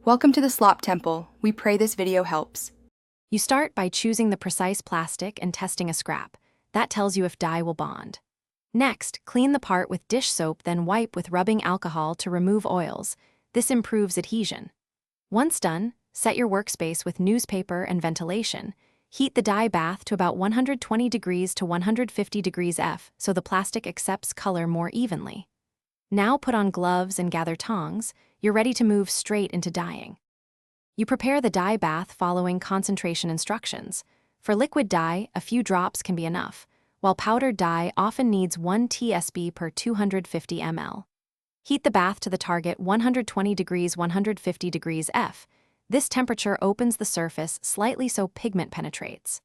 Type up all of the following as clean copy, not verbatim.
Welcome to the Slop Temple. We pray this video helps. You start by choosing the precise plastic and testing a scrap. That tells you if dye will bond. Next, clean the part with dish soap, then wipe with rubbing alcohol to remove oils. This improves adhesion. Once done, set your workspace with newspaper and ventilation. Heat the dye bath to about 120 degrees to 150 degrees F so the plastic accepts color more evenly. Now put on gloves and gather tongs. You're ready to move straight into dyeing. You prepare the dye bath following concentration instructions. For liquid dye, a few drops can be enough, while powdered dye often needs 1 tsp per 250 ml. Heat the bath to the target 120 degrees 150 degrees F. This temperature opens the surface slightly so pigment penetrates.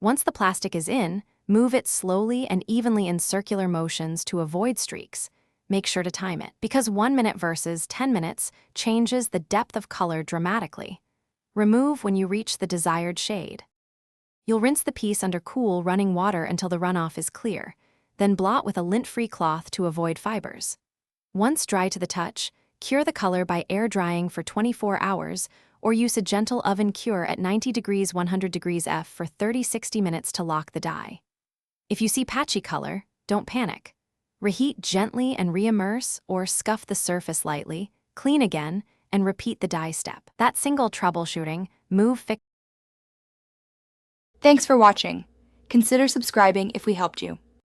Once the plastic is in, move it slowly and evenly in circular motions to avoid streaks. Make sure to time it, because 1 minute versus 10 minutes changes the depth of color dramatically. Remove when you reach the desired shade. You'll rinse the piece under cool, running water until the runoff is clear, then blot with a lint-free cloth to avoid fibers. Once dry to the touch, cure the color by air drying for 24 hours or use a gentle oven cure at 90 degrees 100 degrees F for 30-60 minutes to lock the dye. If you see patchy color, don't panic. Reheat gently and re-immerse or scuff the surface lightly, clean again, and repeat the dye step. That single troubleshooting, fix. Thanks for watching. Consider subscribing if we helped you.